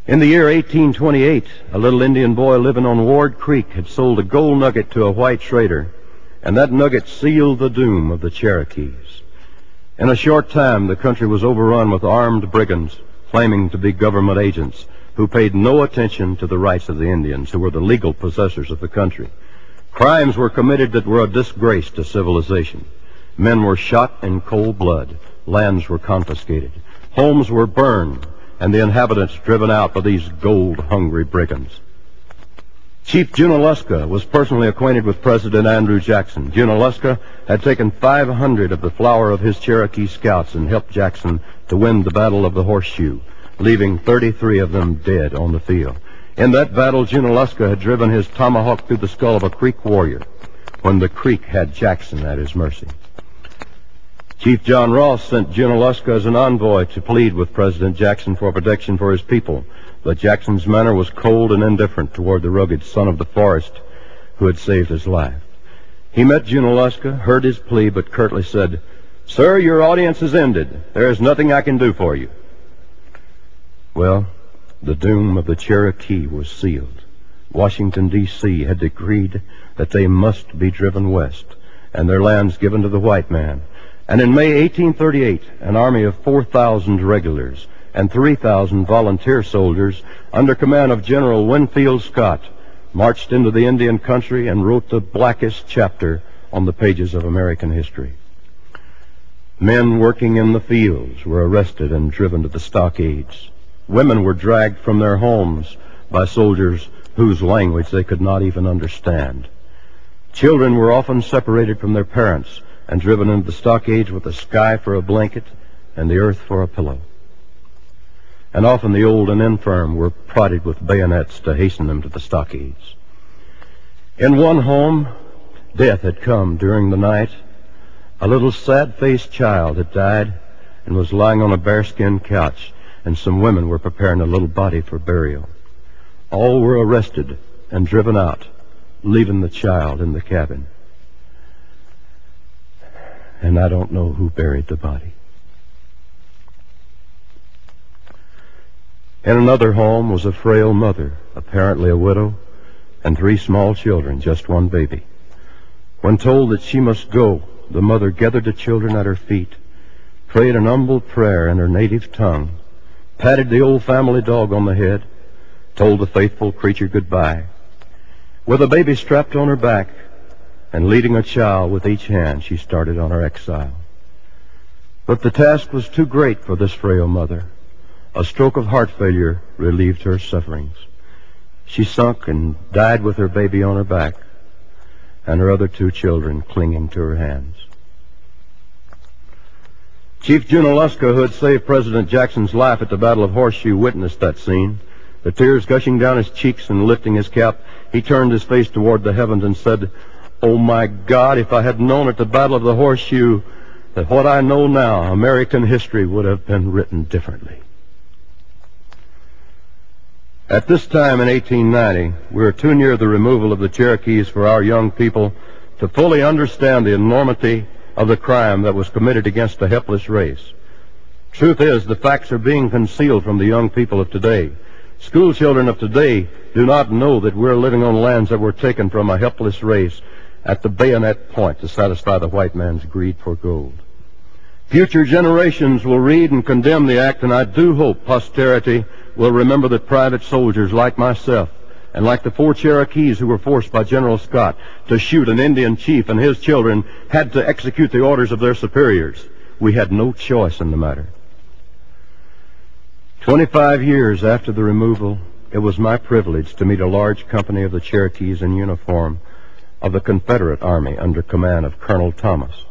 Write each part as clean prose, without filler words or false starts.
In the year 1828, a little Indian boy living on Ward Creek had sold a gold nugget to a white trader, and that nugget sealed the doom of the Cherokees. In a short time, the country was overrun with armed brigands claiming to be government agents who paid no attention to the rights of the Indians, who were the legal possessors of the country. Crimes were committed that were a disgrace to civilization. Men were shot in cold blood. Lands were confiscated. Homes were burned, and the inhabitants driven out by these gold-hungry brigands. Chief Junaluska was personally acquainted with President Andrew Jackson. Junaluska had taken 500 of the flower of his Cherokee scouts and helped Jackson to win the Battle of the Horseshoe, leaving 33 of them dead on the field. In that battle, Junaluska had driven his tomahawk through the skull of a Creek warrior when the Creek had Jackson at his mercy. Chief John Ross sent Junaluska as an envoy to plead with President Jackson for protection for his people, but Jackson's manner was cold and indifferent toward the rugged son of the forest who had saved his life. He met Junaluska, heard his plea, but curtly said, "Sir, your audience is ended. There is nothing I can do for you." Well, the doom of the Cherokee was sealed. Washington, D.C. had decreed that they must be driven west and their lands given to the white man. And in May 1838, an army of 4,000 regulars and 3,000 volunteer soldiers under command of General Winfield Scott marched into the Indian country and wrote the blackest chapter on the pages of American history. Men working in the fields were arrested and driven to the stockades. Women were dragged from their homes by soldiers whose language they could not even understand. Children were often separated from their parents and driven into the stockades with the sky for a blanket and the earth for a pillow. And often the old and infirm were prodded with bayonets to hasten them to the stockades. In one home, death had come during the night. A little sad-faced child had died and was lying on a bearskin couch, and some women were preparing a little body for burial. All were arrested and driven out, leaving the child in the cabin. And I don't know who buried the body. In another home was a frail mother, apparently a widow, and 3 small children, just one baby. When told that she must go, the mother gathered the children at her feet, prayed an humble prayer in her native tongue, patted the old family dog on the head, told the faithful creature goodbye. With a baby strapped on her back and leading a child with each hand, she started on her exile. But the task was too great for this frail mother. A stroke of heart failure relieved her sufferings. She sunk and died with her baby on her back and her other 2 children clinging to her hands. Chief Junaluska, who had saved President Jackson's life at the Battle of Horseshoe, witnessed that scene. The tears gushing down his cheeks and lifting his cap, he turned his face toward the heavens and said, "Oh, my God, if I had known at the Battle of the Horseshoe that what I know now, American history would have been written differently." At this time in 1890, we were too near the removal of the Cherokees for our young people to fully understand the enormity of the crime that was committed against a helpless race. Truth is, the facts are being concealed from the young people of today. School children of today do not know that we're living on lands that were taken from a helpless race at the bayonet point to satisfy the white man's greed for gold. Future generations will read and condemn the act, and I do hope posterity will remember that private soldiers like myself and like the 4 Cherokees who were forced by General Scott to shoot an Indian chief and his children had to execute the orders of their superiors. We had no choice in the matter. 25 years after the removal, it was my privilege to meet a large company of the Cherokees in uniform of the Confederate Army under command of Colonel Thomas.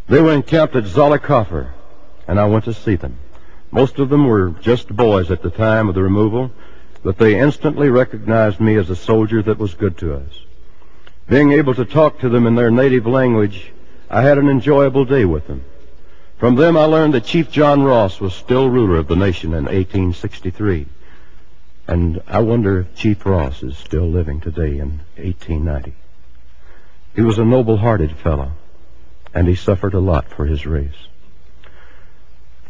They were encamped at Zollicoffer, and I went to see them. Most of them were just boys at the time of the removal, but they instantly recognized me as a soldier that was good to us. Being able to talk to them in their native language, I had an enjoyable day with them. From them I learned that Chief John Ross was still ruler of the nation in 1863. And I wonder if Chief Ross is still living today in 1890. He was a noble-hearted fellow, and he suffered a lot for his race.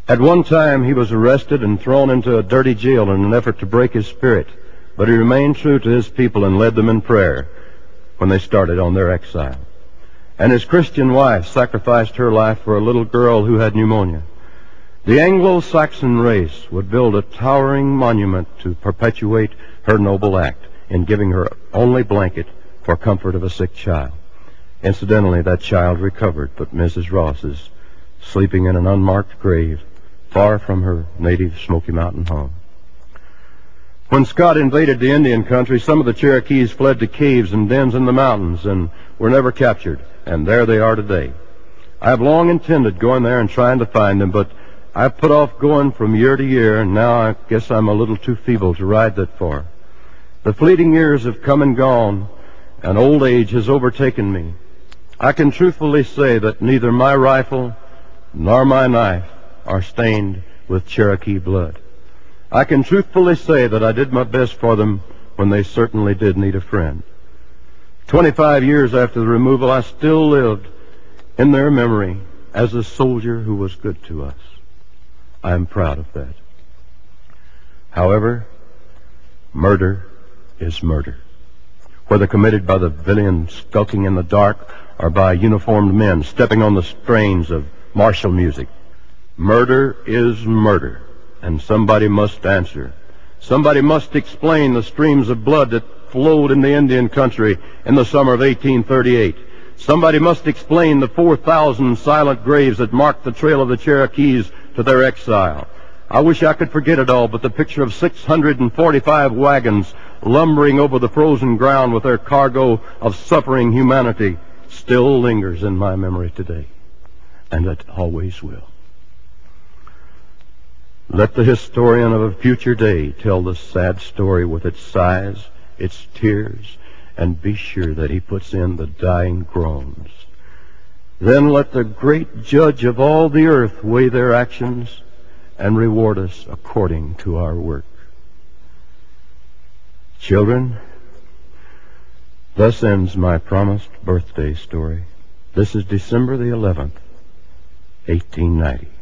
At one time, he was arrested and thrown into a dirty jail in an effort to break his spirit, but he remained true to his people and led them in prayer when they started on their exile. And his Christian wife sacrificed her life for a little girl who had pneumonia. The Anglo-Saxon race would build a towering monument to perpetuate her noble act in giving her only blanket for comfort of a sick child. Incidentally, that child recovered, but Mrs. Ross is sleeping in an unmarked grave far from her native Smoky Mountain home. When Scott invaded the Indian country, some of the Cherokees fled to caves and dens in the mountains and were never captured, and there they are today. I have long intended going there and trying to find them, but I've put off going from year to year, and now I guess I'm a little too feeble to ride that far. The fleeting years have come and gone, and old age has overtaken me. I can truthfully say that neither my rifle nor my knife are stained with Cherokee blood. I can truthfully say that I did my best for them when they certainly did need a friend. 25 years after the removal, I still lived in their memory as a soldier who was good to us. I am proud of that. However, murder is murder, whether committed by the villain skulking in the dark or by uniformed men stepping on the strains of martial music. Murder is murder, and somebody must answer. Somebody must explain the streams of blood that flowed in the Indian country in the summer of 1838. Somebody must explain the 4,000 silent graves that marked the trail of the Cherokees to their exile. I wish I could forget it all, but the picture of 645 wagons lumbering over the frozen ground with their cargo of suffering humanity still lingers in my memory today, and it always will. Let the historian of a future day tell the sad story with its sighs, its tears, and be sure that he puts in the dying groans. Then let the great judge of all the earth weigh their actions and reward us according to our work. Children, thus ends my promised birthday story. This is December the 11th, 1890.